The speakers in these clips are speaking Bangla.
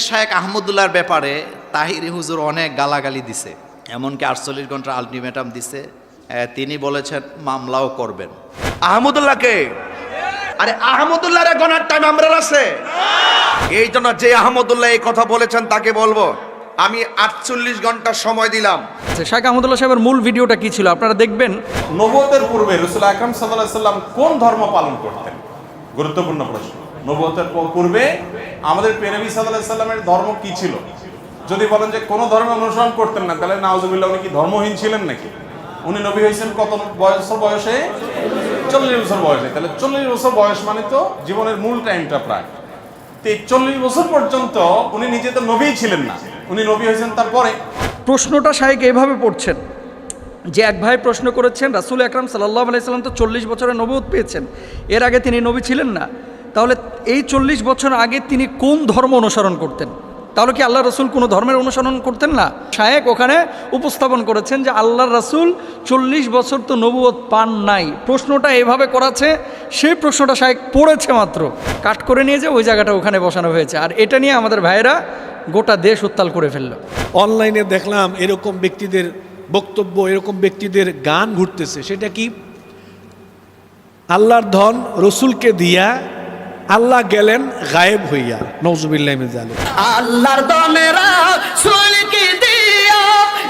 শায়েখ আহমদুল্লাহর ব্যাপারে তাহিরি হুজুর অনেক গালাগালি দিছে, এমনকি 48 ঘন্টার আলটিমেটাম দিছে। তিনি বলেছেন মামলাও করবেন। আহমদুল্লাহকে, আরে আহমদুল্লাহর গণার টাইম আমরা আছে। এই জন্য যে আহমদুল্লাহ এই কথা বলেছেন তাকে বলবো আমি 48 ঘন্টা সময় দিলাম। শাইখ আহমদুল্লাহ সাহেবের মূল ভিডিওটা কি ছিল আপনারা দেখবেন। নবুয়তের পূর্বে রাসূল আকরাম সাল্লাল্লাহু আলাইহি সাল্লাম কোন ধর্ম পালন করতেন? গুরুত্বপূর্ণ প্রশ্ন। নবুয়তের পূর্বে আমাদের প্রিয় নবী সাল্লাল্লাহু আলাইহি সাল্লামের ধর্ম কি ছিল? যদি বলেন যে কোন ধর্ম অনুসরণ করতেন না, তাহলে নাউজুবিল্লাহ উনি কি ধর্মহীন ছিলেন নাকি? উনি নবী হয়েছেন কত বয়সে? 40 বছর বয়সে। তাহলে 40 বছর বয়স মানে তো জীবনের মূল টাইমটা প্রায়। তো এই 40 বছর পর্যন্ত উনি নিজে তো নবীই ছিলেন না, উনি নবী হয়েছেন তারপরে। প্রশ্নটা শাইখ এইভাবে পড়ছেন যে এক ভাই প্রশ্ন করেছেন রাসূল আকরাম সাল্লাল্লাহু আলাইহি সাল্লাম তো 40 বছরের নবুয়ত পেয়েছেন, এর আগে তিনি নবী ছিলেন না, তাহলে এই 40 বছর আগে তিনি কোন ধর্ম অনুসরণ করতেন? তাহলে কি আল্লাহ রসুল কোনো ধর্মের অনুসরণ করতেন না? শায়েখ ওখানে উপস্থাপন করেছেন যে আল্লাহর রসুল 40 বছর তো নবুয়ত পান নাই। প্রশ্নটা এভাবে করাছে, সেই প্রশ্নটা শায়েখ পড়েছে মাত্র, কাট করে নিয়ে যে ওই জায়গাটা ওখানে বসানো হয়েছে, আর এটা নিয়ে আমাদের ভাইয়েরা গোটা দেশ উত্তাল করে ফেলল। অনলাইনে দেখলাম এরকম ব্যক্তিদের বক্তব্য, এরকম ব্যক্তিদের গান ঘুরতেছে। সেটা কি? আল্লাহর ধন রসুলকে দিয়া আল্লাহ গেলেন গায়েব হইয়া। নওজুবিল্লাহ মিন যালিক। আল্লাহর দনেরা সুলকি দিয়া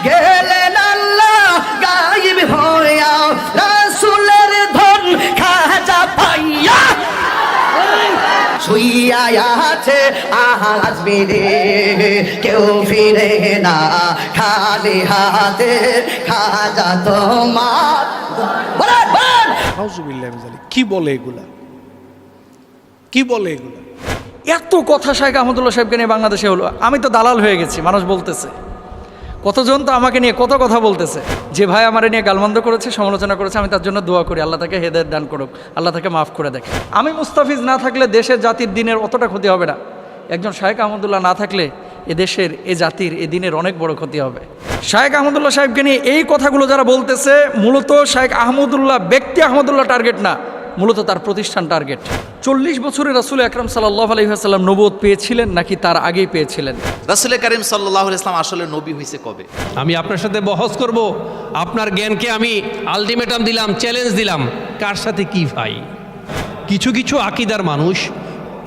গেলেন আল্লাহ গায়েব হইয়া, রাসূলের ধন খাজা পাইয়া শুইয়া আছে আজ মেরে, কেউ ফিরে না খালি হাতে, খাজা তোমার। নওজুবিল্লাহ মিন যালিক। কি বলে এগুলা? কি বলে এগুলা? এত কথা শাইখ আহমদুল্লাহ সাহেবকে নিয়ে বাংলাদেশে হলো, আমি তো দালাল হয়ে গেছি। মানুষ বলতেছে, কতজন তো আমাকে নিয়ে কত কথা বলতেছে, যে ভাই আমার নিয়ে গালমন্দ করেছে, সমালোচনা করেছে, আমি তার জন্য দোয়া করি, আল্লাহ তাকে হেদায়েত দান করুক, আল্লাহ তাকে মাফ করে দেখে। আমি মুস্তাফিজ না থাকলে দেশের জাতির দিনের অতটা ক্ষতি হবে না, একজন শাইখ আহমদুল্লাহ না থাকলে এ দেশের, এ জাতির, এ দিনের অনেক বড় ক্ষতি হবে। শাইখ আহমদুল্লাহ সাহেবকে নিয়ে এই কথাগুলো যারা বলতেছে, মূলত শাইখ আহমদুল্লাহ ব্যক্তি আহমদুল্লাহ টার্গেট না, মূলত তার প্রতিষ্ঠান টার্গেট। 40 বছরে রাসূল আকরাম সাল্লাল্লাহু আলাইহি ওয়াসাল্লাম নবুয়ত পেয়েছিলেন নাকি তার আগেই পেয়েছিলেন? রাসূল করিম সাল্লাল্লাহু আলাইহি ওয়াসাল্লাম আসলে নবী হয়েছে কবে? আমি আপনার সাথে বহস করব, আপনার জ্ঞানকে আমি আলটিমেটাম দিলাম, চ্যালেঞ্জ দিলাম, কার সাথে কি ভাই? কিছু কিছু আকীদার মানুষ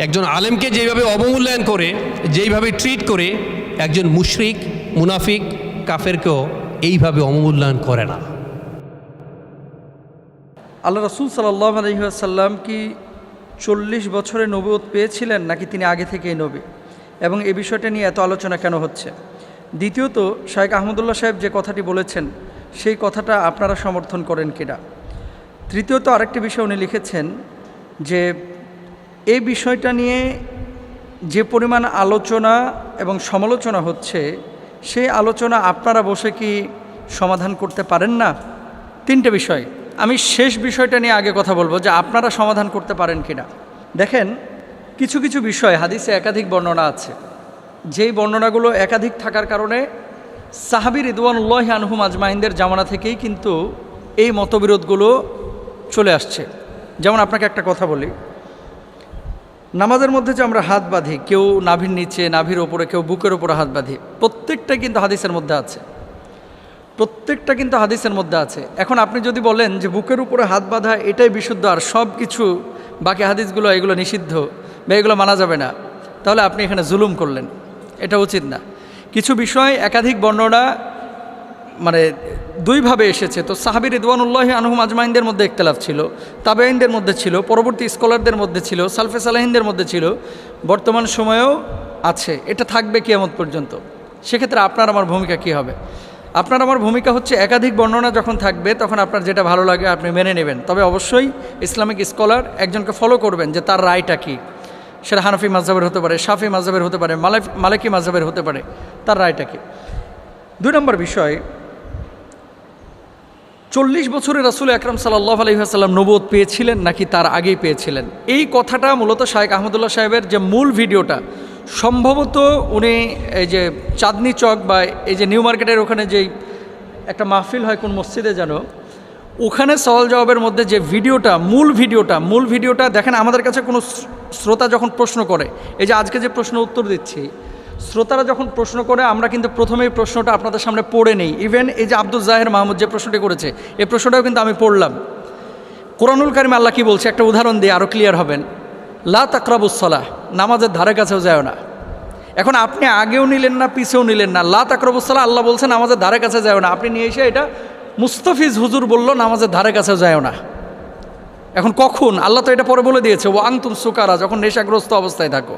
একজন আলেমকে যেভাবে অবমূল্যায়ন করে, যেইভাবে ট্রিট করে, একজন মুশরিক, মুনাফিক, কাফেরকেও এইভাবে অবমূল্যায়ন করে না। আল্লাহ রাসূল সাল্লাল্লাহু আলাইহি ওয়াসাল্লাম কি 40 বছরে নবুয়ত পেয়েছিলেন নাকি তিনি আগে থেকেই নবী, এবং এই বিষয়টা নিয়ে এত আলোচনা কেন হচ্ছে? দ্বিতীয়ত, শাইখ আহমদুল্লাহ সাহেব যে কথাটি বলেছেন সেই কথাটা আপনারা সমর্থন করেন কিনা? তৃতীয়ত, আরেকটি বিষয় উনি লিখেছেন যে এই বিষয়টা নিয়ে যে পরিমাণ আলোচনা এবং সমালোচনা হচ্ছে, সেই আলোচনা আপনারা বসে কি সমাধান করতে পারেন না? 3টে বিষয়। আমি শেষ বিষয়টা নিয়ে আগে কথা বলবো যে আপনারা সমাধান করতে পারেন কিনা। দেখেন, কিছু কিছু বিষয় হাদিসে একাধিক বর্ণনা আছে, যেই বর্ণনাগুলো একাধিক থাকার কারণে সাহাবী রিদওয়ানুল্লাহি আনহুম আজমাইনদের জামানা থেকেই কিন্তু এই মতবিরোধগুলো চলে আসছে। যেমন আপনাকে একটা কথা বলি, নামাজের মধ্যে যে আমরা হাত বাঁধি, কেউ নাভির নিচে, নাভির ওপরে, কেউ বুকের ওপরে হাত বাঁধি, প্রত্যেকটা কিন্তু হাদিসের মধ্যে আছে, প্রত্যেকটা কিন্তু হাদিসের মধ্যে আছে। এখন আপনি যদি বলেন যে বুকের উপরে হাত বাঁধা এটাই বিশুদ্ধ, আর সব কিছু বাকি হাদিসগুলো এগুলো নিষিদ্ধ বা এগুলো মানা যাবে না, তাহলে আপনি এখানে জুলুম করলেন, এটা উচিত না। কিছু বিষয় একাধিক বর্ণনা মানে দুইভাবে এসেছে, তো সাহাবী রিদওয়ানুল্লাহি আনহুম আজমাইনদের মধ্যে ইখতিলাফ ছিল, তাবেঈনদের মধ্যে ছিল, পরবর্তী স্কলারদের মধ্যে ছিল, সালফে সালেহিনদের মধ্যে ছিল, বর্তমান সময়েও আছে, এটা থাকবে কিয়ামত পর্যন্ত। সেক্ষেত্রে আপনার আমার ভূমিকা কী হবে? আপনার আমার ভূমিকা হচ্ছে একাধিক বর্ণনা যখন থাকবে তখন আপনার যেটা ভালো লাগে আপনি মেনে নেবেন, তবে অবশ্যই ইসলামিক স্কলার একজনকে ফলো করবেন যে তার রায়টা কী। সেটা হানাফি মাযহাবের হতে পারে, শাফি মাযহাবের হতে পারে, মালিকি মাযহাবের হতে পারে, তার রায়টা কী। 2 নম্বর বিষয়, 40 বছরে রাসূল আকরাম সাল্লাল্লাহু আলাইহি ওয়াসাল্লাম নবুয়ত পেয়েছিলেন নাকি তার আগেই পেয়েছিলেন? এই কথাটা মূলত শাইখ আহমদুল্লাহ সাহেবের যে মূল ভিডিওটা, সম্ভবত উনি এই যে চাঁদনি চক বা এই যে নিউ মার্কেটের ওখানে যেই একটা মাহফিল হয় কোন মসজিদে যেন, ওখানে সওয়াল জবাবের মধ্যে যে ভিডিওটা, মূল ভিডিওটা দেখেন। আমাদের কাছে কোনো শ্রোতা যখন প্রশ্ন করে, এই যে আজকে যে প্রশ্ন উত্তর দিচ্ছি, শ্রোতারা যখন প্রশ্ন করে আমরা কিন্তু প্রথমেই প্রশ্নটা আপনাদের সামনে পড়ে নেই। ইভেন এই যে আব্দুল জাহের মাহমুদ যে প্রশ্নটি করেছে এই প্রশ্নটাও কিন্তু আমি পড়লাম। কোরআনুল কারিমে আল্লাহ কি বলছে একটা উদাহরণ দিয়ে আরও ক্লিয়ার হবেন। লা তাকরাবুস সালাহ, নামাজের ধারে কাছেও যায় না। এখন আপনি আগেও নিলেন না পিছেও নিলেন না, লা তাকরাবুস সালাহ আল্লাহ বলছেন নামাজের ধারে কাছে যায় না, আপনি নিয়ে এসে এটা মুস্তাফিজ হুজুর বলল নামাজের ধারে কাছেও যায় না। এখন কখন? আল্লাহ তো এটা পরে বলে দিয়েছে, ও আনতুম সুকারা, যখন নেশাগ্রস্ত অবস্থায় থাকো।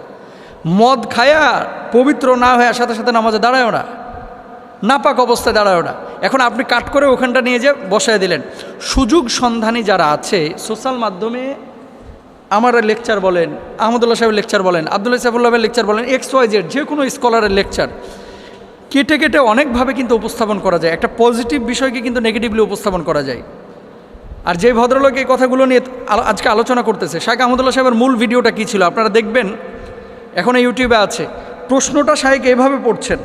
মদ খায়া পবিত্র না হয়ে সাথে সাথে নামাজে দাঁড়ায়ও না, নাপাক অবস্থায় দাঁড়ায়ও না। এখন আপনি কাট করে ওখানটা নিয়ে যে বসায় দিলেন। সুযোগ সন্ধানী যারা আছে সোশ্যাল মাধ্যমে আমার লেকচার বলেন, আহমদুল্লাহ সাহেবের লেকচার বলেন, আব্দুল্লাহ সাহেবুল্লাহের লেকচার বলেন, XYZ যে কোনো স্কলারের লেকচার কেটে কেটে অনেকভাবে কিন্তু উপস্থাপন করা যায়। একটা পজিটিভ বিষয়কে কিন্তু নেগেটিভলি উপস্থাপন করা যায়। আর যে ভদ্রলোক এই কথাগুলো নিয়ে আজকে আলোচনা করতেছে, শাইখ আহমদুল্লাহ সাহেবের মূল ভিডিওটা কী ছিল আপনারা দেখবেন, এখন ইউটিউবে আছে। প্রশ্নটা শাইখ এইভাবে পড়ছেন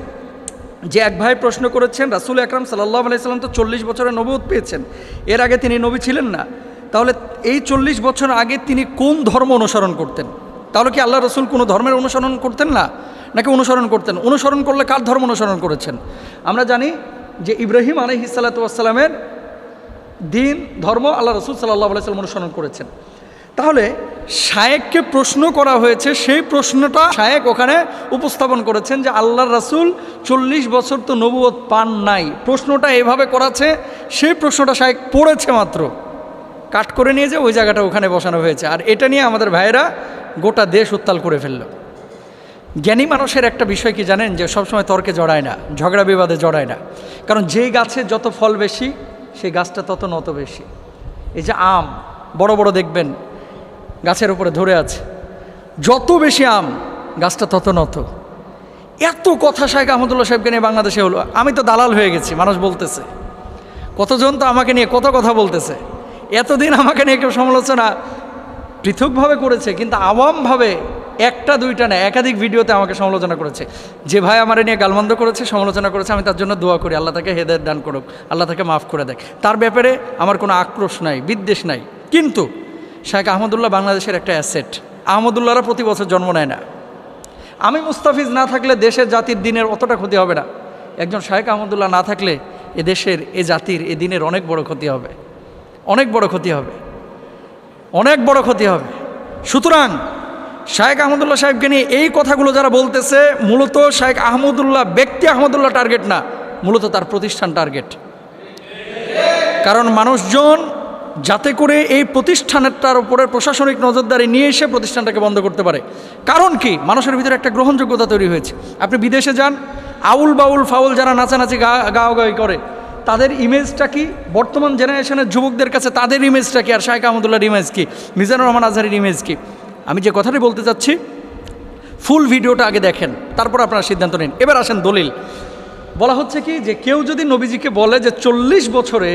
যে এক ভাই প্রশ্ন করেছেন, রাসূল আকরাম সাল্লাল্লাহু আলাইহি সাল্লাম তো 40 বছরের নবুয়ত পেয়েছেন, এর আগে তিনি নবী ছিলেন না, তাহলে এই 40 বছর আগে তিনি কোন ধর্ম অনুসরণ করতেন? তাহলে কি আল্লাহ রসুল কোনো ধর্মের অনুসরণ করতেন না, নাকি অনুসরণ করতেন? অনুসরণ করলে কার ধর্ম অনুসরণ করেছেন? আমরা জানি যে ইব্রাহিম আলাইহিস সালাতু ওয়াস সালামের দিন ধর্ম আল্লাহ রসুল সাল্লাল্লাহু আলাইহি সাল্লাম অনুসরণ করেছেন। তাহলে শায়েককে প্রশ্ন করা হয়েছে, সেই প্রশ্নটা শায়েক ওখানে উপস্থাপন করেছেন যে আল্লাহর রাসূল 40 বছর তো নবুয়ত পান নাই। প্রশ্নটা এভাবে করাছে, সেই প্রশ্নটা শায়েক পড়েছে মাত্র, কাট করে নিয়ে যে ওই জায়গাটা ওখানে বসানো হয়েছে। আর এটা নিয়ে আমাদের ভাইয়েরা গোটা দেশ উত্তাল করে ফেলল। জ্ঞানী মানুষের একটা বিষয় কি জানেন, যে সবসময় তর্কে জড়ায় না, ঝগড়া বিবাদে জড়ায় না। কারণ যেই গাছে যত ফল বেশি সেই গাছটা তত নত বেশি। এই যে আম বড় বড় দেখবেন গাছের উপরে ধরে আছে, যত বেশি আম গাছটা তত নত। এত কথা শাইখ আহমদুল্লাহ সাহেবকে নিয়ে বাংলাদেশে হলো, আমি তো দালাল হয়ে গেছি, মানুষ বলতেছে, কতজন তো আমাকে নিয়ে কত কথা বলতেছে। এতদিন আমাকে নিয়ে কেউ সমালোচনা পৃথকভাবে করেছে, কিন্তু আওয়ামভাবে একটা দুইটা না একাধিক ভিডিওতে আমাকে সমালোচনা করেছে। যে ভাই আমার নিয়ে গালমন্দ করেছে, সমালোচনা করেছে, আমি তার জন্য দোয়া করি, আল্লাহ তাকে হেদায়েত দান করুক, আল্লাহ তাকে মাফ করে দেয়। তার ব্যাপারে আমার কোনো আক্রোশ নাই, বিদ্বেষ নাই। কিন্তু শাইখ আহমদুল্লাহ বাংলাদেশের একটা অ্যাসেট। আহমদুল্লাহরা প্রতি বছর জন্ম নেয় না। আমি মুস্তাফিজ না থাকলে দেশের জাতির দিনের অতটা ক্ষতি হবে না। একজন শাইখ আহমদুল্লাহ না থাকলে এ দেশের, এ জাতির, এ দিনের অনেক বড় ক্ষতি হবে, অনেক বড় ক্ষতি হবে, অনেক বড় ক্ষতি হবে। সুতরাং শাইখ আহমদুল্লাহ সাহেবকে নিয়ে এই কথাগুলো যারা বলতেছে, মূলত শাইখ আহমদুল্লাহ ব্যক্তি আহমদুল্লাহ টার্গেট না, মূলত তার প্রতিষ্ঠান টার্গেট। কারণ মানুষজন যাতে করে এই প্রতিষ্ঠানটার উপরে প্রশাসনিক নজরদারি নিয়ে এসে প্রতিষ্ঠানটাকে বন্ধ করতে পারে। কারণ কি, মানুষের ভিতরে একটা গ্রহণযোগ্যতা তৈরি হয়েছে। আপনি বিদেশে যান, আউল বাউল ফাউল যারা নাচানাচি গাওয়াগাই করে, তাদের ইমেজটা কি? বর্তমান জেনারেশনের যুবকদের কাছে তাদের ইমেজটা কি? আর শাইখ আহমদুল্লাহর ইমেজ কি? মিজানুর রহমান আজহারির ইমেজ কি? আমি যে কথাটি বলতে চাচ্ছি, ফুল ভিডিওটা আগে দেখেন, তারপর আপনারা সিদ্ধান্ত নিন। এবার আসেন দলিল। বলা হচ্ছে কি, যে কেউ যদি নবীজিকে বলে যে 40 বছরে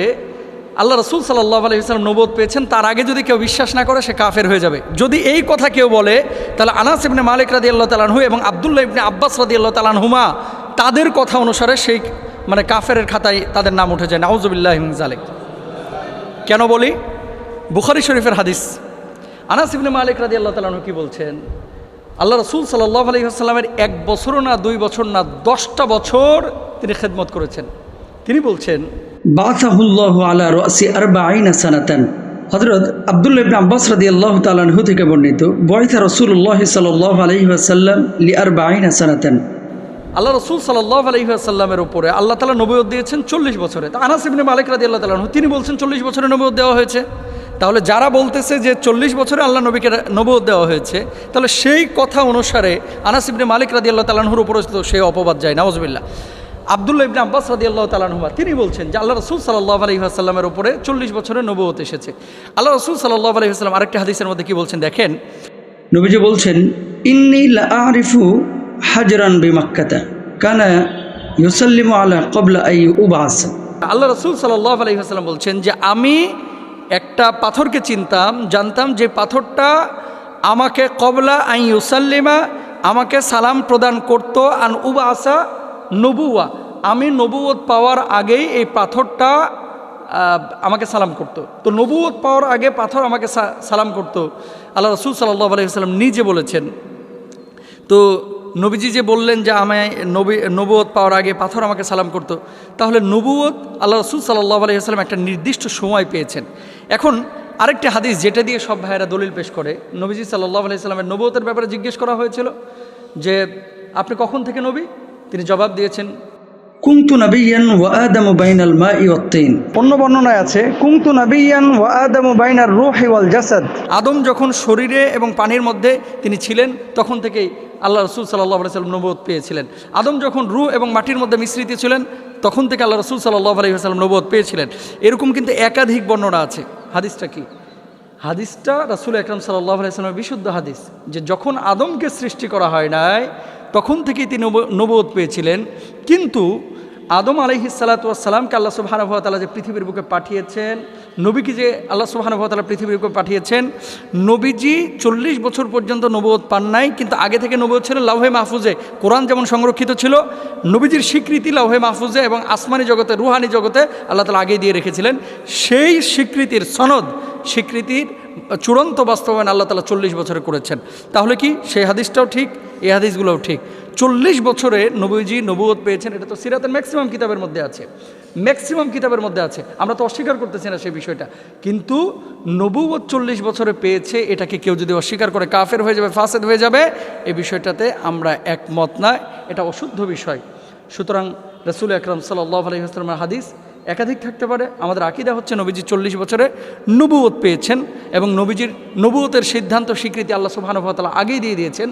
আল্লাহ রসুল সাল্লাল্লাহু আলাইহি ওয়াসাল্লাম নবুয়ত পেয়েছেন, তার আগে যদি কেউ বিশ্বাস না করে সে কাফের হয়ে যাবে। যদি এই কথা কেউ বলে, তাহলে আনাস ইবনে মালিক রাদিয়াল্লাহু তাআলা আনহু এবং আব্দুল্লাহ ইবনে আব্বাস রাদিয়াল্লাহু তাআলা আনহুমা তাদের কথা অনুসারে সেই কাফেরের খাতায় তাদের নাম উঠে যায়। নাউযুবিল্লাহি মিন যালিক। কেন বলি? বুখারী শরীফের হাদিস। আনাস ইবনে মালিক রাদিয়াল্লাহু তাআলা আনহু কি বলছেন? আল্লাহ রসুল সাল্লাল্লাহু আলাইহি ওয়াসাল্লামের 1 বছরও না 2 বছর না 10টা বছর তিনি খেদমত করেছেন। তিনি বলছেন, বাসাহুল্লাহু আলা রাসি 40 সানাতান। হযরত আব্দুল্লাহ ইবনে আব্বাস রাদিয়াল্লাহু তাআলা আনহু থেকে বর্ণিত, বুইসা রাসূলুল্লাহ সাল্লাল্লাহু আলাইহি ওয়াসাল্লাম লি 40 সানাতান। আল্লাহ রসুল সাল্লাল্লাহু আলাইহি ওয়াসাল্লামের উপরে আল্লাহ তাআলা নবুয়ত দিয়েছেন 40 বছরে। তা আনাস ইবনে মালিক রাদিয়াল্লাহু তাআলা আনহু তিনি বলছেন 40 বছরে নবুয়ত দেওয়া হয়েছে। তাহলে যারা বলতেছে যে 40 বছরে আল্লাহ নবীকে নবুয়ত দেওয়া হয়েছে, তাহলে সেই কথা অনুসারে আনাস ইবনে মালিক রাদিয়াল্লাহু তাআলা আনহুর উপরে তো সেই অপবাদ যায়। নাউযুবিল্লাহ। আব্দুল্লাহ ইবনে আব্বাস রাদিয়াল্লাহু তাআলা আনহুমা তিনি বলছেন যে আল্লাহ রসুল সাল্লাল্লাহু আলাইহি ওয়াসাল্লামের উপরে 40 বছরে নবুয়ত এসেছে। আল্লাহ রসুল সাল্লাল্লাহু আলাইহি ওয়াসাল্লাম আরেকটা হাদিসের মধ্যে কি বলছেন দেখেন, নবীজি বলছেন, ইন্নী লা আরিফু হাজরান বিমাক্কাতা কানা ইউসাল্লিমু আলা ক্বাবলা আই উবাস। আল্লাহ রসুল সাল্লাল্লাহু আলাইহি ওয়াসাল্লাম বলছেন যে আমি একটা পাথরকে জানতাম যে পাথরটা আমাকে ক্বাবলা আই ইউসাল্লিমা, আমাকে সালাম প্রদান করত, আন উবাসা নবুয়া, আমি নবুয়ত পাওয়ার আগেই এই পাথরটা আমাকে সালাম করত। তো নবুয়ত পাওয়ার আগে পাথর আমাকে সালাম করত, আল্লাহ রসুল সাল্লাল্লাহু আলাইহি ওয়াসাল্লাম নিজে বলেছেন। তো নবীজি যে বললেন যে আমায় নবুয়ত পাওয়ার আগে পাথর আমাকে সালাম করতো, তাহলে নবুয়ত আল্লাহ রসুল সাল্লাল্লাহু আলাইহি ওয়াসাল্লাম একটা নির্দিষ্ট সময় পেয়েছেন। এখন আরেকটি হাদিস যেটা দিয়ে সব ভাইয়েরা দলিল পেশ করে, নবীজি সাল্লাল্লাহু আলাইহি ওয়াসাল্লামের নবুয়তের ব্যাপারে জিজ্ঞেস করা হয়েছিল যে আপনি কখন থেকে নবী? তিনি জবাব দিয়েছেন কুনতু নাবিয়ান ওয়া আদামু বাইনাল মাই ওয়াত তিন। অন্য বর্ণনায় আছে কুনতু নাবিয়ান ওয়া আদামু বাইনার রূহি ওয়াল জাসাদ। আদম যখন শরীরে এবং পানির মধ্যে তিনি ছিলেন তখন থেকেই আল্লাহ রসুল সাল্লাল্লাহু আলাইহি ওয়াসাল্লাম নবুয়ত পেয়েছিলেন। আদম যখন রূহ এবং মাটির মধ্যে মিশ্রিত ছিলেন তখন থেকে আল্লাহ রসুল সাল্লাল্লাহু আলাইহি ওয়াসাল্লাম নবুয়ত পেয়েছিলেন। এরকম কিন্তু একাধিক বর্ণনা আছে। হাদিসটা কি? হাদিসটা রাসূল আকরাম সাল্লাল্লাহু আলাইহি ওয়াসাল্লামের বিশুদ্ধ হাদিস, যে যখন আদমকে সৃষ্টি করা হয় নাই তখন থেকেই তিনি নবুয়ত পেয়েছিলেন। কিন্তু আদম আলাইহিস সালাতু ওয়াস সালামকে আল্লাহ সুবহানাহু ওয়া তাআলা যে পৃথিবীর বুকে পাঠিয়েছেন, নবীকে যে আল্লাহ সুবহানাহু ওয়া তাআলা পৃথিবীর বুকে পাঠিয়েছেন, নবীজি 40 বছর পর্যন্ত নবুয়ত পান নাই, কিন্তু আগে থেকে নবুয়ত ছিল লাউহে মাহফুজে। কোরআন যেমন সংরক্ষিত ছিল, নবীজির স্বীকৃতি লাউহে মাহফুজে এবং আসমানি জগতে, রুহানি জগতে আল্লাহ তাআলা আগেই দিয়ে রেখেছিলেন। সেই স্বীকৃতির সনদ, স্বীকৃতির চূড়ান্ত বাস্তবায়ন আল্লাহ তাআলা 40 বছরে করেছেন। তাহলে কি সেই হাদিসটাও ঠিক, এই হাদিসগুলোও ঠিক? 40 বছরে নবীজি নবুয়ত পেয়েছেন, এটা তো সিরাতের ম্যাক্সিমাম কিতাবের মধ্যে আছে, ম্যাক্সিমাম কিতাবের মধ্যে আছে। আমরা তো অস্বীকার করতেছি না সেই বিষয়টা, কিন্তু নবুয়ত 40 বছরে পেয়েছে, এটাকে কেউ যদি অস্বীকার করে কাফের হয়ে যাবে, ফাসেদ হয়ে যাবে, এই বিষয়টাতে আমরা একমত না, এটা অশুদ্ধ বিষয়। সুতরাং রাসূল আকরাম সাল্লাল্লাহু আলাইহি ওয়াসাল্লামের হাদিস একাধিক থাকতে পারে। আমাদের আকীদা হচ্ছে নবীজি 40 বছরে নবুয়ত পেয়েছেন এবং নবীজির নবুয়তের সিদ্ধান্ত স্বীকৃতি আল্লাহ সুবহানাহু ওয়া তাআলা আগেই দিয়ে দিয়েছেন।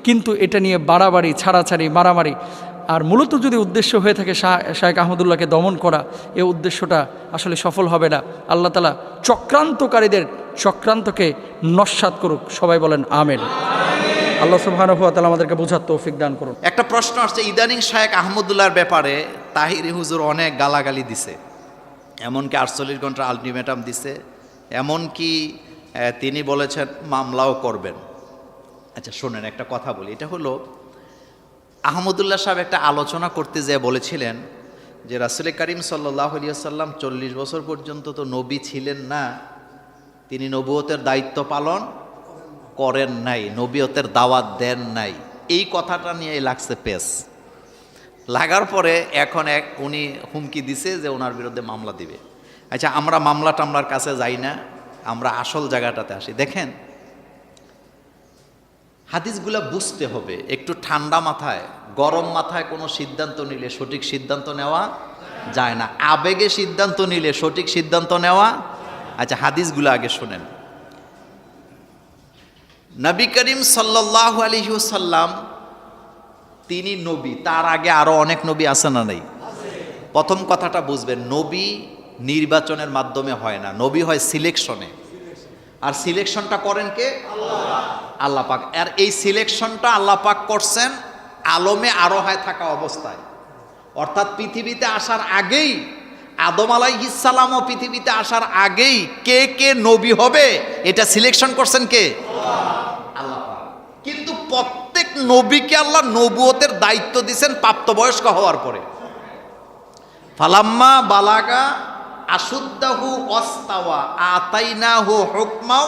কিন্তু এটা নিয়ে বাড়াবাড়ি, ছাড়াছাড়ি, মারামারি, আর মূলত যদি উদ্দেশ্য হয়ে থাকে শায়েখ আহমদুল্লাহকে দমন করা, এই উদ্দেশ্যটা আসলে সফল হবে না। আল্লাহ তাআলা চক্রান্তকারীদের চক্রান্তকে নস্যাৎ করুক, সবাই বলেন আমিন। আল্লাহ সুবহানাহু ওয়া তাআলা আমাদেরকে বোঝার তৌফিক দান করুন। একটা প্রশ্ন আসছে, ইদানিং শায়েখ আহমদুল্লাহর ব্যাপারে তাহিরি হুজুর অনেক গালাগালি দিছে, এমনকি 48 ঘন্টার আলটিমেটাম দিছে, এমনকি তিনি বলেছেন মামলাও করবেন। আচ্ছা শোনেন, একটা কথা বলি, এটা হলো আহমদুল্লাহ সাহেব একটা আলোচনা করতে যেয়ে বলেছিলেন যে রাসূল করিম সাল্লাল্লাহু আলাইহি ওয়াসাল্লাম 40 বছর পর্যন্ত তো নবী ছিলেন না, তিনি নবুয়তের দায়িত্ব পালন করেন নাই, নবুয়তের দাওয়াত দেন নাই। এই কথাটা নিয়ে লাগছে পেস, লাগার পরে এখন উনি হুমকি দিছে যে ওনার বিরুদ্ধে মামলা দিবে। আচ্ছা আমরা মামলা টামলার কাছে যাই না, আমরা আসল জায়গাটাতে আসি। দেখেন হাদিসগুলা বুঝতে হবে একটু ঠান্ডা মাথায়, গরম মাথায় কোনো সিদ্ধান্ত নিলে সঠিক সিদ্ধান্ত নেওয়া যায় না, আবেগে সিদ্ধান্ত নিলে সঠিক সিদ্ধান্ত নেওয়া। আচ্ছা হাদিসগুলো আগে শোনেন। নবী করিম সাল্লাল্লাহু আলাইহি ওয়াসাল্লাম তিনি নবী, তার আগে আরো অনেক নবী আছে না নাই? প্রথম কথাটা বুঝবেন, নবী নির্বাচনের মাধ্যমে হয় না, নবী হয় সিলেকশনে। আর সিলেকশনটা করেন কে? আল্লাহ পাক। আর এই সিলেকশনটা আল্লাহ পাক করছেন আলমে আরোহায় থাকা অবস্থায়, অর্থাৎ পৃথিবীতে আসার আগেই, আদম আলাইহিস সালামও পৃথিবীতে আসার আগেই কে কে নবী হবে এটা সিলেকশন করছেন কে? আল্লাহ পাক। কিন্তু প্রত্যেক নবীকে আল্লাহ নবুয়তের দায়িত্ব দিয়েছেন প্রাপ্তবয়স্ক হওয়ার পরে। ফালাম্মা বালাগা আশুদ্দাহু ওয়াস্তাওয়া আতাইনাহু হুকমা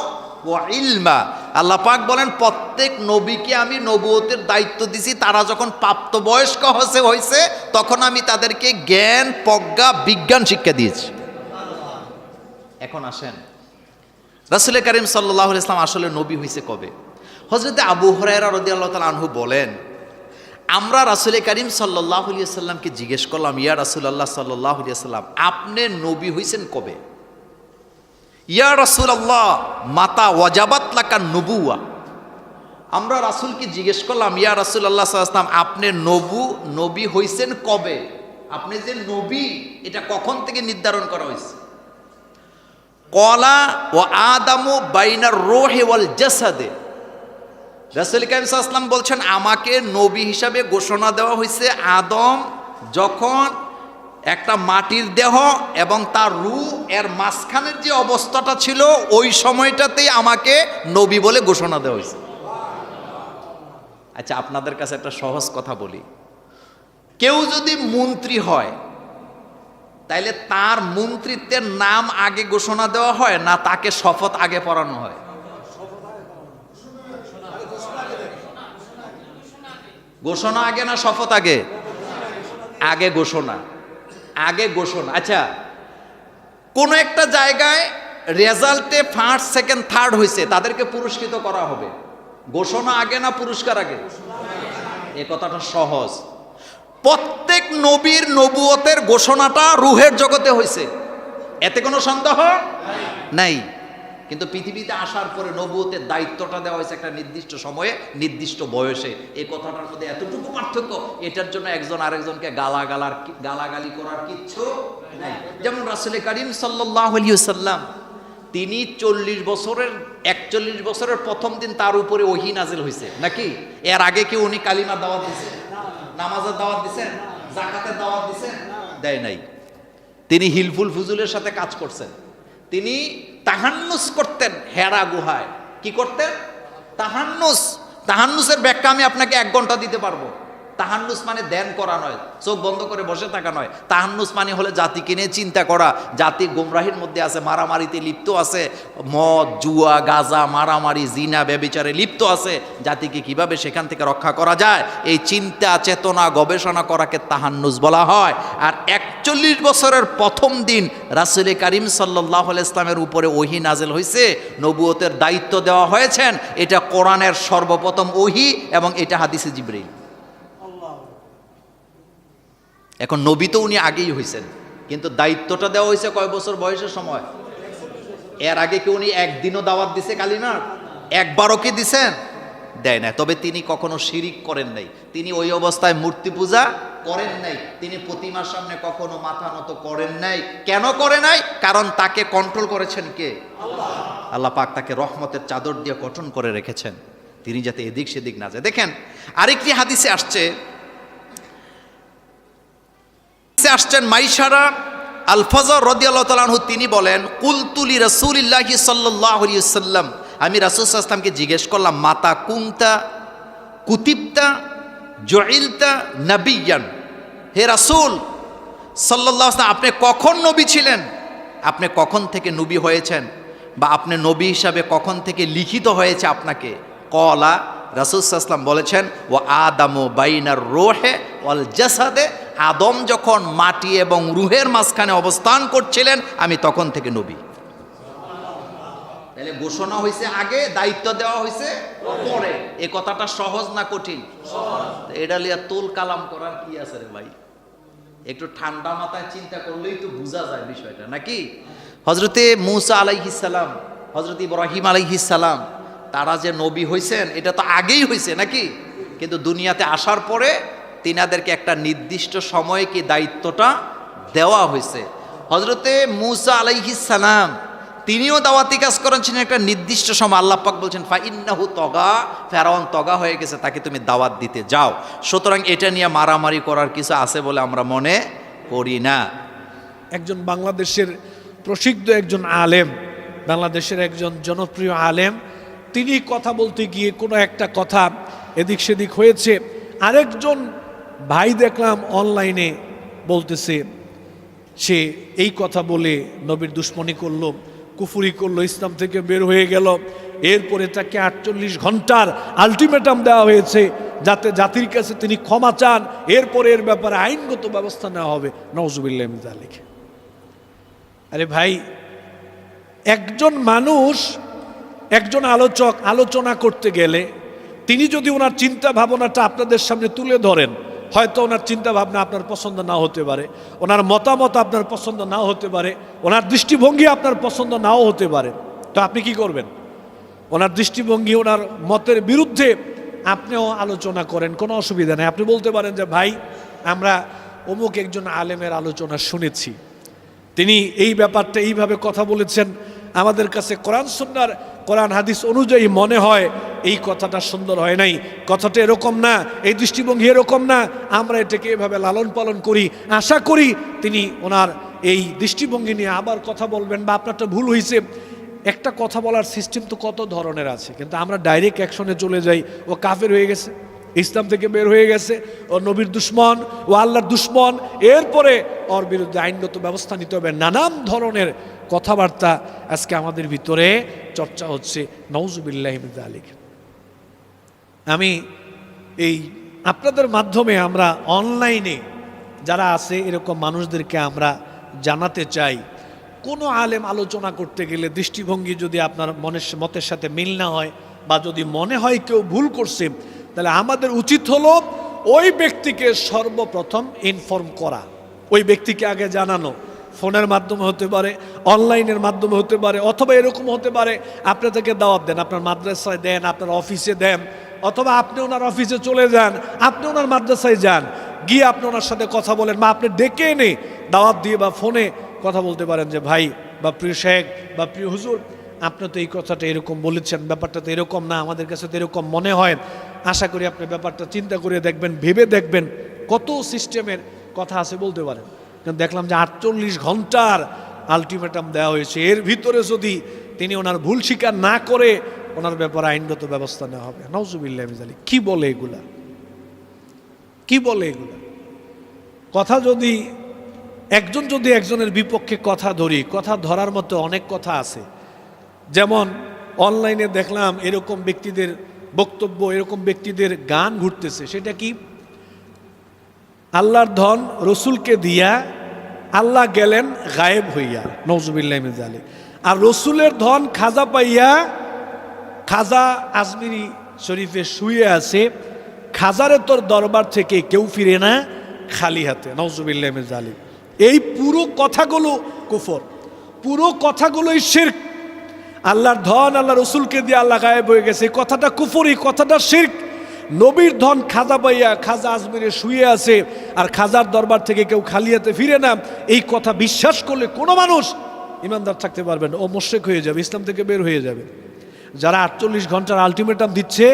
ওয়া ইলমা। আল্লাহ পাক বলেন প্রত্যেক নবীকে আমি নবুয়তের দায়িত্ব দিছি, তারা যখন প্রাপ্তবয়স্ক হয়েছে তখন আমি তাদেরকে জ্ঞান, প্রজ্ঞা, বিজ্ঞান শিক্ষা দিয়েছি। এখন আসেন, রাসূল করিম সাল্লাল্লাহু আলাইহি ওয়াসাল্লাম আসলে নবী হয়েছে কবে? হযরতে আবু হুরায়রা রাদিয়াল্লাহু তাআলা আনহু বলেন, আমরা রাসূল করিম সাল্লাল্লাহু আলাইহি ওয়াসাল্লামকে জিজ্ঞেস করলাম, ইয়া রাসূলুল্লাহ সাল্লাল্লাহু আলাইহি ওয়াসাল্লাম আপনি নবী হইছেন কবে? ইয়া রাসূলুল্লাহ মাতা ওয়াজাবাত লাকান নবুওয়া। আমরা রাসূলকে জিজ্ঞেস করলাম, ইয়া রাসূলুল্লাহ সাল্লাল্লাহু আলাইহি ওয়াসাল্লাম আপনি নবী হইছেন কবে? আপনি যে নবী এটা কখন থেকে নির্ধারণ করা হয়েছে? ক্বালা ওয়া আদামু বাইনার রূহি ওয়াল জাসাদে। রাসূল কারীম সাল্লাল্লাহু আলাইহি ওয়াসাল্লাম বলছেন আমাকে নবী হিসাবে ঘোষণা দেওয়া হয়েছে আদম যখন একটা মাটির দেহ এবং তার রূহ এর মাঝখানের যে অবস্থাটা ছিল ওই সময়টাতেই আমাকে নবী বলে ঘোষণা দেওয়া হয়েছে। আচ্ছা আপনাদের কাছে একটা সহজ কথা বলি, কেউ যদি মন্ত্রী হয় তাইলে তার মন্ত্রিত্বের নাম আগে ঘোষণা দেওয়া হয় না তাকে শপথ আগে পড়ানো হয়? ঘোষণা আগে না শপথ আগে? আগে ঘোষণা, আগে ঘোষণা। আচ্ছা, কোন একটা জায়গায় রেজাল্টে ফার্স্ট সেকেন্ড থার্ড হয়েছে, তাদেরকে পুরস্কৃত করা হবে, ঘোষণা আগে না পুরস্কার আগে? এ কথাটা সহজ। প্রত্যেক নবীর নবুয়তের ঘোষণাটা রুহের জগতে হয়েছে, এতে কোনো সন্দেহ নাই। কিন্তু পৃথিবীতে আসার পরে নবুয়তের দায়িত্বটা দেওয়া হয়েছে একটা নির্দিষ্ট সময়ে নির্দিষ্ট বয়সে। এই কথাটার মধ্যে এতটুকু পার্থক্য, এটার জন্য একজন আরেকজনকে গালাগালি করার কিচ্ছু নাই। যেমন রাসূল করিম সাল্লাল্লাহু আলাইহি ওয়াসাল্লাম, তিনি 41 বছরের প্রথম দিন তার উপরে ওহী নাজিল হয়েছে নাকি? এর আগে কি উনি কালিমার দাওয়াত দিয়েছেন, নামাজের দাওয়াত দিয়েছেন, যাকাতের দাওয়াত দিয়েছেন? দেয় নাই। তিনি হিলফুল ফুজুলের সাথে কাজ করছেন। তিনি তাহান্নুস করতেন হেরা গুহায়। কি করতেন? তাহান্নুস। তাহান্নুসের ব্যাখ্যা আমি আপনাকে 1 ঘন্টা দিতে পারবো। তাহান্নুস মানে ধ্যান করা নয়, চোখ বন্ধ করে বসে থাকা নয়। তাহান্নুস মানে হলে জাতিকে নিয়ে চিন্তা করা, জাতি গোমরাহির মধ্যে আছে, মারামারিতে লিপ্ত আছে, মদ জুয়া গাঁজা মারামারি জিনা ব্যভিচারে লিপ্ত আছে, জাতিকে কিভাবে সেখান থেকে রক্ষা করা যায়, এই চিন্তা চেতনা গবেষণা করাকে তাহান্নুস বলা হয়। আর 41 বছরের প্রথম দিন রাসূল করিম সাল্লাল্লাহু আলাইহি ইসলামের উপরে ওহী নাজিল হয়েছে, নবুয়তের দায়িত্ব দেওয়া হয়েছেন। এটা কোরআনের সর্বপ্রথম ওহী এবং এটা হাদিসে জিবরীল। এখন নবী তো উনি আগেই হয়েছেন, কিন্তু দায়িত্বটা দেওয়া হয়েছে কয় বছর বয়সের সময়? এর আগে কি উনি একদিনও দাওয়াত দিছে কালিমার? একবারও কি দিছেন? দেয় না। তবে তিনি কখনো শিরিক করেন নাই, তিনি ওই অবস্থায় মূর্তি পূজা করেন নাই, তিনি প্রতিমার সামনে কখনো মাথা নত করেন নাই। কেন করে নাই? কারণ তাকে কন্ট্রোল করেছেন কে? আল্লাহ পাক তাকে রহমতের চাদর দিয়ে গঠন করে রেখেছেন, তিনি যাতে এদিক সেদিক না যায়। দেখেন আরেকটি হাদিসে আসছেন মাইশারা আল ফজর রাদিয়াল্লাহু তাআলা আনহু, তিনি বলেন কুলতু লি রাসূলিল্লাহি সাল্লাল্লাহু আলাইহি ওয়াসাল্লাম, আমি রাসূল সাল্লাল্লাহু আলাইহি ওয়াসাল্লামকে জিজ্ঞেস করলাম, মাতা কুনতা কুতিবতা জুইলতা নবিয়ান, হে রাসূল সাল্লাল্লাহু আলাইহি ওয়াসাল্লাম, আপনি কখন নবী ছিলেন, আপনি কখন থেকে নবী হয়েছেন, বা আপনি নবী হিসাবে কখন থেকে লিখিত হয়েছে আপনাকে? কলা, রাসূল সাল্লাল্লাহু আলাইহি ওয়াসাল্লাম বলেছেন, ওয়া আদামু বাইনার রূহে ওয়াল জাসাদে, আদম যখন মাটি এবং রুহের মাঝখানে অবস্থান করছিলেন আমি তখন থেকে নবী। তাহলে ঘোষণা হয়েছে আগে, দায়িত্ব দেওয়া হয়েছে পরে। এই কথাটা সহজ না কঠিন? এটা লিয়া তুল কালাম করার কি আছে রে ভাই? একটু ঠান্ডা মাথায় চিন্তা করলেই তো বোঝা যায় বিষয়টা, নাকি? হযরতে মূসা আলাইহিস সালাম, হযরত ইব্রাহিম আলাইহিস সালাম, তারা যে নবী হয়েছেন এটা তো আগেই হয়েছে নাকি? কিন্তু দুনিয়াতে আসার পরে তিনাদেরকে একটা নির্দিষ্ট সময়ে কি দায়িত্বটা দেওয়া হয়েছে। হযরতে মূসা আলাইহিস সালাম তিনিও দাওয়াতি কাজ করেছেন একটা নির্দিষ্ট সময়। আল্লাহ পাক বলছেন ফা ইন্নাহু তগা, ফেরাউন তগা হয়ে গেছে, তাকে তুমি দাওয়াত দিতে যাও। সুতরাং এটা নিয়ে মারামারি করার কিছু আছে বলে আমরা মনে করি না। একজন বাংলাদেশের প্রসিদ্ধ একজন আলেম, বাংলাদেশের একজন জনপ্রিয় আলেম, তিনি কথা বলতে গিয়ে কোনো একটা কথা এদিক সেদিক হয়েছে, আরেকজন ভাই দেখলাম অনলাইনে বলতেছে সে এই কথা বলে নবীর দুশ্মনী করলো, কুফরি করলো, ইসলাম থেকে বের হয়ে গেল। এরপরে তাকে 48 ঘন্টার আলটিমেটাম দেওয়া হয়েছে যাতে জাতির কাছে তিনি ক্ষমা চান, এরপরে এর ব্যাপারে আইনগত ব্যবস্থা নেওয়া হবে। নাউজুবিল্লাহ মিন যালিক। আরে ভাই, একজন মানুষ, একজন আলোচক আলোচনা করতে গেলে তিনি যদি ওনার চিন্তা ভাবনাটা আপনাদের সামনে তুলে ধরেন, হয়তো ওনার চিন্তা ভাবনা আপনার পছন্দ নাও হতে পারে, ওনার মতামত আপনার পছন্দ নাও হতে পারে, ওনার দৃষ্টিভঙ্গি আপনার পছন্দ নাও হতে পারে, তো আপনি কি করবেন? ওনার দৃষ্টিভঙ্গি, ওনার মতের বিরুদ্ধে আপনিও আলোচনা করেন, কোনো অসুবিধা নেই। আপনি বলতে পারেন যে ভাই, আমরা অমুক একজন আলেমের আলোচনা শুনেছি, তিনি এই ব্যাপারটা এইভাবে কথা বলেছেন, আমাদের কাছে কোরআন সুন্নাহর কোরআন হাদিস অনুযায়ী মনে হয় এই কথাটা সুন্দর হয় নাই, কথাটা এরকম না, এই দৃষ্টিভঙ্গি এরকম না, আমরা এটাকে এভাবে লালন পালন করি। আশা করি তিনি ওনার এই দৃষ্টিভঙ্গি নিয়ে আবার কথা বলবেন, বা আপনারটা ভুল হয়েছে। একটা কথা বলার সিস্টেম তো কত ধরনের আছে, কিন্তু আমরা ডাইরেক্ট অ্যাকশনে চলে যাই, ও কাফের হয়ে গেছে, ইসলাম থেকে বের হয়ে গেছে, ও নবীর দুশ্মন, ও আল্লাহর দুশ্মন, এরপরে ওর বিরুদ্ধে আইনগত ব্যবস্থা নিতে হবে। নানান ধরনের কথাবার্তা আজকে আমাদের ভিতরে চর্চা হচ্ছে। নাউজুবিল্লাহি মিন যালিক। আমি এই আপনাদের মাধ্যমে আমরা অনলাইনে যারা আছে এরকম মানুষদেরকে আমরা জানাতে চাই, কোনো আলেম আলোচনা করতে গেলে দৃষ্টিভঙ্গি যদি আপনার মতের সাথে মিল না হয় বা যদি মনে হয় কেউ ভুল করছে, তাহলে আমাদের উচিত হলো ওই ব্যক্তিকে সর্বপ্রথম ইনফর্ম করা, ওই ব্যক্তিকে আগে জানানো। ফোনের মাধ্যমে হতে পারে, অনলাইনের মাধ্যমে হতে পারে, অথবা এরকম হতে পারে আপনি তাকে দাওয়াত দেন, আপনার মাদ্রাসায় দেন, আপনার অফিসে দেন, অথবা আপনি ওনার অফিসে চলে যান, আপনি ওনার মাদ্রাসায় যান, গিয়ে আপনি ওনার সাথে কথা বলেন, বা আপনি ডেকে এনে দাওয়াত দিয়ে বা ফোনে কথা বলতে পারেন যে ভাই বা প্রিয় শেখ বা প্রিয় হুজুর, আপনি তো এই কথাটা এরকম বলেছেন, ব্যাপারটা তো এরকম না, আমাদের কাছে তো এরকম মনে হয়, আশা করি আপনি ব্যাপারটা চিন্তা করে দেখবেন, ভেবে দেখবেন। কত সিস্টেমের কথা আছে বলতে পারেন। কিন্তু দেখলাম যে 48 ঘন্টার আলটিমেটাম দেওয়া হয়েছে, এর ভিতরে যদি তিনি ওনার ভুল স্বীকার না করে ওনার ব্যাপারে আইনগত ব্যবস্থা নেওয়া হবে। নাউজুবিল্লাহ মিন যালিক। কি বলে এগুলা, কি বলে এগুলা? কথা যদি একজন যদি একজনের বিপক্ষে কথা ধরি, কথা ধরার মতো অনেক কথা আছে। যেমন অনলাইনে দেখলাম এরকম ব্যক্তিদের বক্তব্য, এরকম ব্যক্তিদের গান ঘুরতেছে। সেটা কি? আল্লাহর ধন রসুলকে দিয়া আল্লাহ গেলেন গায়েব হইয়া, নাউজুবিল্লাহ মিন যালিক। আর রসুলের ধন খাজা পাইয়া খাজা আজমিরি শরীফে শুয়ে আছে, খাজারে তোর দরবার থেকে কেউ ফিরে না খালি হাতে, নাউজুবিল্লাহ মিন যালিক। এই পুরো কথাগুলো কুফর, পুরো কথাগুলোই শিরক। আল্লাহর ধন আল্লাহ রসুলকে দিয়ে আল্লাহ গায়েব হয়ে গেছে, এই কথাটা কুফর, এই কথাটা শিরক। নবীর ধন খাজা পাইয়া খাজা আজমিরে শুয়ে আছে, আর খাজার দরবার থেকে কেউ খালি হাতে ফিরে না, এই কথা বিশ্বাস করলে কোনো মানুষ ইমানদার থাকতে পারবে না, ও মুশরিক হয়ে যাবে, ইসলাম থেকে বের হয়ে যাবে। যারা 48 ঘন্টার আলটিমেটাম দিচ্ছে,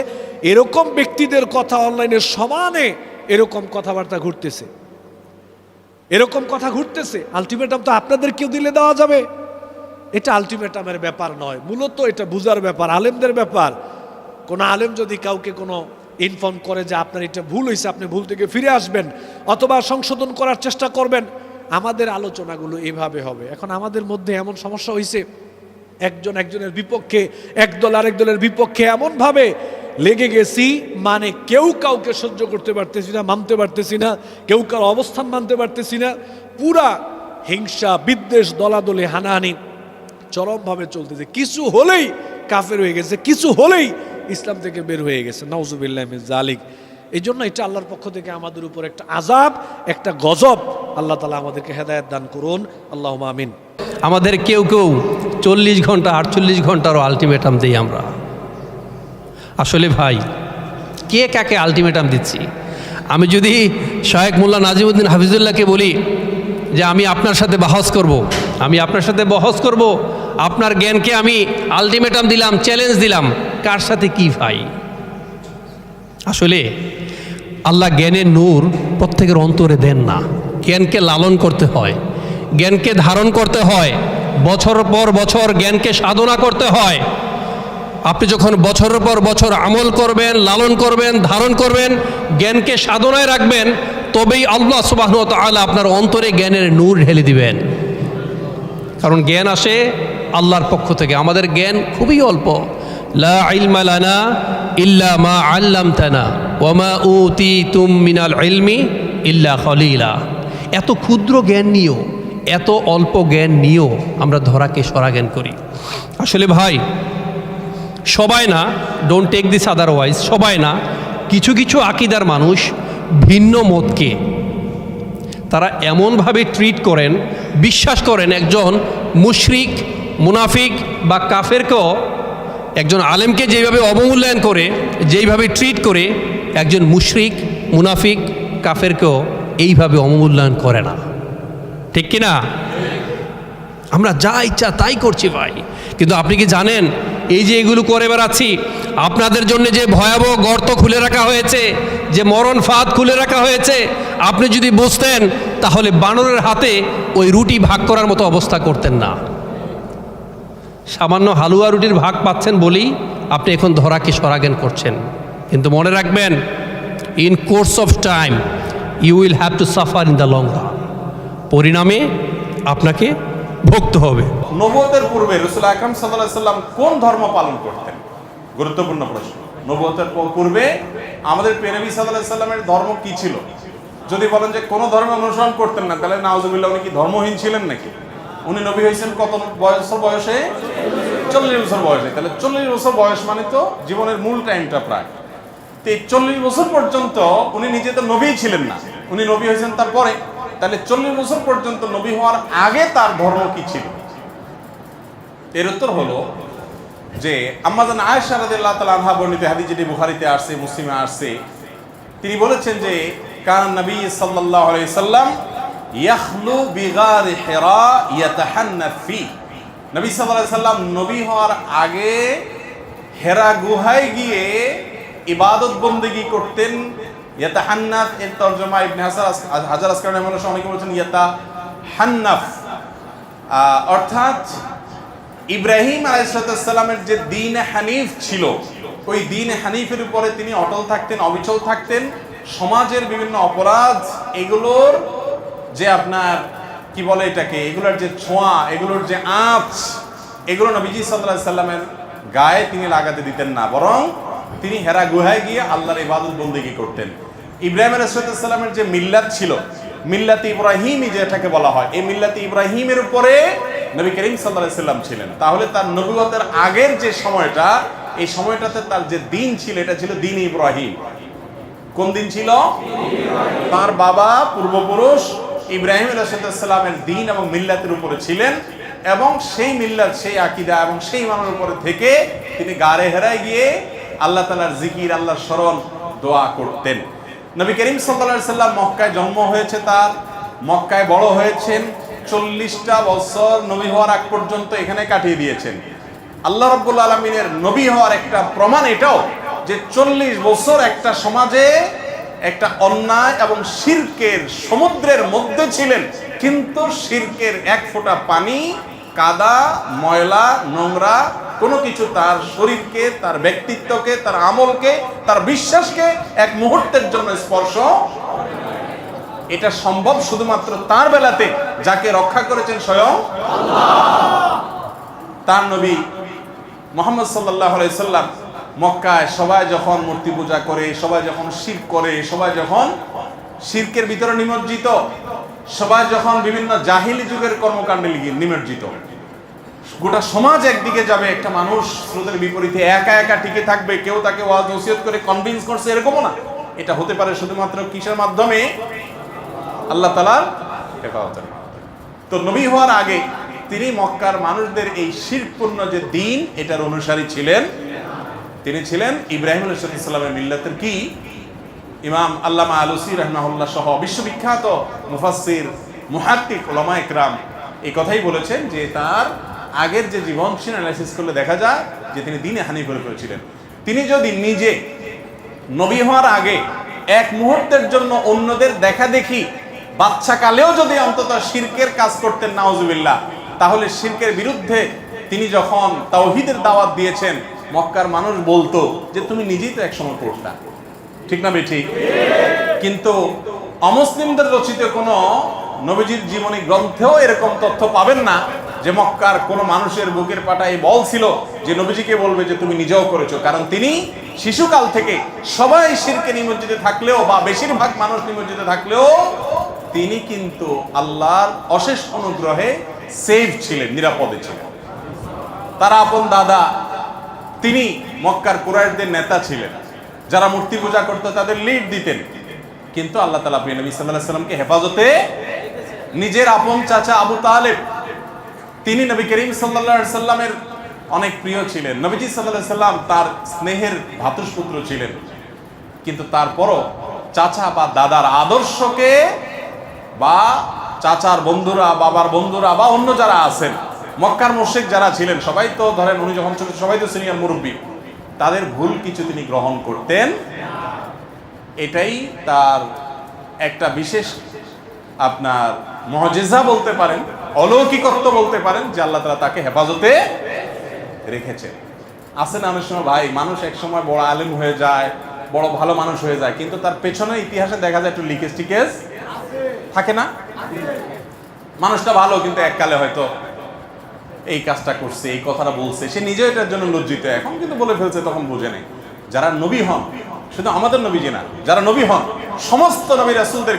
এরকম ব্যক্তিদের কথা অনলাইনে সমানে এরকম কথাবার্তা ঘুরতেছে, এরকম কথা ঘুরতেছে। আলটিমেটাম তো আপনাদের কেউ দিলে দেওয়া যাবে? এটা আলটিমেটামের ব্যাপার নয়, মূলত এটা বুঝার ব্যাপার, আলেমদের ব্যাপার। কোনো আলেম যদি কাউকে কোনো ইনফর্ম করে যে আপনার এটা ভুল হয়েছে, আপনি ভুল থেকে ফিরে আসবেন অথবা সংশোধন করার চেষ্টা করবেন, আমাদের আলোচনাগুলো এভাবে হবে। এখন আমাদের মধ্যে এমন সমস্যা হয়েছে, একজন একজনের বিপক্ষে, একদল আরেক দলের বিপক্ষে এমনভাবে লেগে গেছি, মানে কেউ কাউকে সহ্য করতে পারতেছি না, মানতে পারতেছি না, কেউ কারো অবস্থান মানতে পারতেছি না। পুরা হিংসা, বিদ্বেষ, দলাদলি, হানাহানি চরমভাবে চলতেছে। কিছু হলেই কাফের হয়ে গেছে, কিছু হলেই ইসলাম থেকে বের হয়ে গেছে, নাউজুবিল্লাহ মিন যালিক। এই জন্য এটা আল্লাহর পক্ষ থেকে আমাদের উপর একটা আযাব, একটা গজব। আল্লাহ তাআলা আমাদেরকে হেদায়েত দান করুন, আল্লাহুম্মা আমিন। আমাদের কেউ কেউ 40 ঘন্টা 48 ঘন্টারও আলটিমেটাম দিই আমরা। আসলে ভাই, কে কাকে আলটিমেটাম দিচ্ছি? আমি যদি শায়েখ মোল্লা নাজিমউদ্দিন হাফিজুল্লাহকে বলি যে আমি আপনার সাথে বাহস করব, আমি আপনার সাথে বহস করব, আপনার জ্ঞানকে আমি আলটিমেটাম দিলাম, চ্যালেঞ্জ দিলাম, কার সাথে কি ভাই? আসলে আল্লাহ জ্ঞানের নূর প্রত্যেকের অন্তরে দেন না। জ্ঞানকে লালন করতে হয়, জ্ঞানকে ধারণ করতে হয়, বছর পর বছর জ্ঞানকে সাধনা করতে হয়। আপনি যখন বছরের পর বছর আমল করবেন, লালন করবেন, ধারণ করবেন, জ্ঞানকে সাধনায় রাখবেন, তবেই আল্লাহ সুবহানাহু ওয়া তাআলা আপনার অন্তরে জ্ঞানের নূর ঢেলে দিবেন। কারণ জ্ঞান আসে আল্লাহর পক্ষ থেকে, আমাদের জ্ঞান খুবই অল্প। লা ইলমা লানা ইল্লা মা আল্লামতানা ওয়া মা উতিতুম মিনাল ইলমি ইল্লা খলিলা। এত ক্ষুদ্র জ্ঞান নিয়েও, এত অল্প জ্ঞান নিয়েও আমরা ধরাকে সরা জ্ঞান করি। আসলে ভাই, সবাই না, ডোন্ট টেক দিস আদারওয়াইজ, সবাই না, কিছু কিছু আকীদার মানুষ ভিন্ন মতকে তারা এমনভাবে ট্রিট করেন, বিশ্বাস করেন একজন মুশরিক, মুনাফিক বা কাফেরকেও একজন আলেমকে যেভাবে অবমূল্যায়ন করে, যেইভাবে ট্রিট করে, একজন মুশরিক, মুনাফিক, কাফেরকেও এইভাবে অবমূল্যায়ন করে না। ঠিক কিনা? আমরা যা ইচ্ছা তাই করছি ভাই। কিন্তু আপনি কি জানেন, এই যে এগুলো করে বেড়াচ্ছি, আপনাদের জন্য যে ভয়াবহ গর্ত খুলে রাখা হয়েছে, যে মরণ ফাঁদ খুলে রাখা হয়েছে, আপনি যদি বুঝতেন তাহলে বানরের হাতে ওই রুটি ভাগ করার মতো অবস্থা করতেন না। সামান্য হালুয়া রুটির ভাগ পাচ্ছেন বলেই আপনি এখন ধরাকে সরাজ্ঞান করছেন। কিন্তু মনে রাখবেন, in course of time you will have to suffer in the long run. পরিণামে আপনাকে ভুগতে হবে। নবুয়তের পূর্বে রাসূল আকরাম সাল্লাল্লাহু আলাইহি ওয়াসাল্লাম কোন ধর্ম পালন করতেন? গুরুত্বপূর্ণ প্রশ্ন। নবুয়তের পূর্বে আমাদের প্রিয় নবী সাল্লাল্লাহু আলাইহি সাল্লামের ধর্ম কি ছিল? যদি বলেন যে কোনো ধর্ম অনুসরণ করতেন না, তাহলে নাউজুবিল্লাহ উনি কি ধর্মহীন ছিলেন নাকি? উনি নবী হয়েছেন কত বছর বয়সে? 40 বছর বয়সে। তাহলে 40 বছর বয়স মানে তো জীবনের মূল টাইমটা প্রায়। তো এই 40 বছর পর্যন্ত উনি নিজে তো নবী ছিলেন না, উনি নবী হয়েছেন তারপরে। তাহলে 40 বছর পর্যন্ত নবী হওয়ার আগে তার ধর্ম কি ছিল? এর উত্তর হলো যে আম্মা জান আয়েশা রাদিয়াল্লাহু তাআলা আনহা বর্ণিত হাদিস, যেটি বুখারীতে আসছে, মুসলিমে আসছে, তিনি বলেছেন যে কান নবী সাল্লাল্লাহু আলাইহি সাল্লাম ইয়াখলু বিগার হিরা ইয়াতাহান্নাফ ফি। নবী সাল্লাল্লাহু আলাইহি সাল্লাম নবী হওয়ার আগে হেরা গুহায় গিয়ে ইবাদত বন্দেগী করতেন। ইয়াতাহান্নাফ এর তরজমা ইবনে হাজার আসকালানি রাহিমাহুল্লাহ অনেকে বলেছেন ইয়াতাহান্নাফ, অর্থাৎ ইব্রাহিম আলাইহিসসালামের যে দ্বীন হানিফ ছিল, ওই দ্বীন হানিফের উপরে তিনি অটল থাকতেন, অবিচল থাকতেন। সমাজের বিভিন্ন অপরাধ, এগুলোর যে আপনার কি বলে এটাকে, এগুলোর যে ছোঁয়া, এগুলোর যে আঁচ, এগুলো নবীজি সাল্লাল্লাহু আলাইহি সাল্লামের গায়ে তিনি লাগাতে দিতেন না, বরং তিনি হেরা গুহায় গিয়ে আল্লাহর ইবাদত বন্দেগী করতেন। ইব্রাহিম আলাইহিসসালামের যে মিল্লাত ছিল, মিল্লাতে ইব্রাহিমই যেটাকে বলা হয়, এই মিল্লাতে ইব্রাহিমের উপরে নবী করিম সাল্লাল্লাহু আলাইহি সাল্লাম ছিলেন। তাহলে তার নবুয়তের আগের যে সময়টা, এই সময়টাতে তার যে দিন ছিল, এটা ছিল দিন ইব্রাহিম। কোন দিন ছিল? তার বাবা পূর্বপুরুষ ইব্রাহিম আলাইহিস সালামের দিন এবং মিল্লাতের উপরে ছিলেন, এবং সেই মিল্লাত, সেই আকীদা এবং সেই ইমানের উপরে থেকে তিনি গারে হেরায় গিয়ে আল্লাহ তাআলার জিকির, আল্লাহর স্মরণ, দোয়া করতেন। নবী করিম সাল্লাল্লাহু আলাইহি সাল্লাম মক্কায় জন্ম হয়েছে, তার মক্কায় বড় হয়েছেন, 40টা বছর নবী হওয়ার আগ পর্যন্ত এখানে কাটিয়ে দিয়েছেন। আল্লাহ রাব্বুল আলামিনের নবী হওয়ার একটা প্রমাণ এটাও যে 40 বছর একটা সমাজে একটা অন্যায় এবং শিরকের সমুদ্রের মধ্যে ছিলেন, কিন্তু শিরকের এক ফোঁটা পানি, কাদা, ময়লা, নোংরা কোনো কিছু তার শরীরকে, তার ব্যক্তিত্বকে, তার আমলকে, তার বিশ্বাসকে এক মুহূর্তের জন্য স্পর্শ। এটা সম্ভব শুধুমাত্র তার বেলাতে, যাকে রক্ষা করেছেন স্বয়ং আল্লাহ। তার নবী মুহাম্মদ সাল্লাল্লাহু আলাইহি সাল্লাম মক্কায় সবাই যখন মূর্তি পূজা করে, সবাই যখন শিরক করে, সবাই যখন শিরকের ভিতরে নিমজ্জিত, সবাই যখন বিভিন্ন জাহিলি যুগের কর্মকাণ্ডে নিমজ্জিত, গোটা সমাজ একদিকে যাবে, একটা মানুষ স্রোতের বিপরীতে একা একা টিকে থাকবে, কেউ তাকে ওয়াজ নসিহত করে কনভিন্স করছে, এরকমও না। এটা হতে পারে শুধুমাত্র কিসের মাধ্যমে? আল্লাহ তাআলার হেফাজতের। তো নবী হওয়ার আগে তিনি মক্কার মানুষদের এই শিরকপূর্ণ যে দিন, এটার অনুসারী ছিলেন। তিনি ছিলেন ইব্রাহিম আলাইহিস সালামের মিল্লাতের কি ইমাম আল্লামা আলুসি রাহিমাহুল্লাহ সহ বিশ্ববিখ্যাত মুফাসসির, মুহাক্কিক, উলামা ইকরাম এই কথাই বলেছেন যে তার আগের যে জীবন ছিল অ্যানালাইসিস করলে দেখা যায় যে তিনি দ্বীনে হানিফের উপরে ছিলেন। তিনি যদি নিজে নবী হওয়ার আগে এক মুহূর্তের জন্য অন্যদের দেখা দেখি বাচ্চা কালেও যদি অন্তত শিরকের কাজ করতেন, নাউজুবিল্লাহ, তাহলে শিরকের বিরুদ্ধে তিনি যখন তাওহীদের দাওয়াত দিয়েছেন, মক্কার মানুষ বলতো যে তুমি নিজেই তো একসময় পড়তা, ঠিক না ঠিক? কিন্তু অমুসলিমদের রচিত কোনো নবীজির জীবনী গ্রন্থেও এরকম তথ্য পাবেন না যে মক্কার কোনো মানুষের বুকের পাটায় বল ছিল যে নবীজিকে বলবে যে তুমি নিজেও করেছো। কারণ তিনি শিশুকাল থেকে সবাই শিরকে নিমজ্জিত থাকলেও, বা বেশিরভাগ মানুষ নিমজ্জিত থাকলেও, তিনি কিন্তু আল্লাহর অশেষ অনুগ্রহে সেফ ছিলেন, নিরাপদে ছিলেন। তার আপন দাদা, তিনি মক্কার কুরাইশদের নেতা ছিলেন, যারা মূর্তি পূজা করতো তাদের লিড দিতেন, কিন্তু আল্লাহ তাআলা প্রিয় নবী সাল্লাল্লাহু আলাইহি সাল্লামকে হেফাজতে নিজের আপন চাচা আবু তালেব, তিনি নবী করিম সাল্লাল্লাহু আলাইহি সাল্লামের অনেক প্রিয় ছিলেন। নবীজি সাল্লাল্লাহু আলাইহি সাল্লাম তার স্নেহের ভ্রাতুষ্পুত্র ছিলেন, কিন্তু তারপরও চাচা বা দাদার আদর্শকে, বা চাচার বন্ধুরা, বাবার বন্ধুরা, বা অন্য যারা আছেন, মক্কার মুশরিক যারা ছিলেন, সবাই তো ধরেন উনি যখন ছোট, সবাই তো সিনিয়র মুরব্বী, তাদের ভুল কিছু তিনি গ্রহণ করতেন। এটাই তার একটা বিশেষ আপনার মুজিজা বলতে পারেন, অলৌকিকত্ব বলতে পারেন, যে আল্লাহ তাআলা তাকে হেফাজতে রেখেছে। আছে না অনেক সময় ভাই, মানুষ এক সময় বড় আলেম হয়ে যায়, বড় ভালো মানুষ হয়ে যায়, কিন্তু তার পেছনে ইতিহাসে দেখা যায় একটু লিকেজ টিকেজ থাকে না? মানুষটা ভালো, কিন্তু এককালে হয়তো এই কাজটা করছে, এই কথাটা বলছে, সে নিজেও এটার জন্য লজ্জিত, এখন কিন্তু বলে ফেলছে, তখন বুঝে নেই। যারা নবী হন, শুধু আমাদের নবীজি না, যারা নবী হন সমস্ত নবী রাসূলদের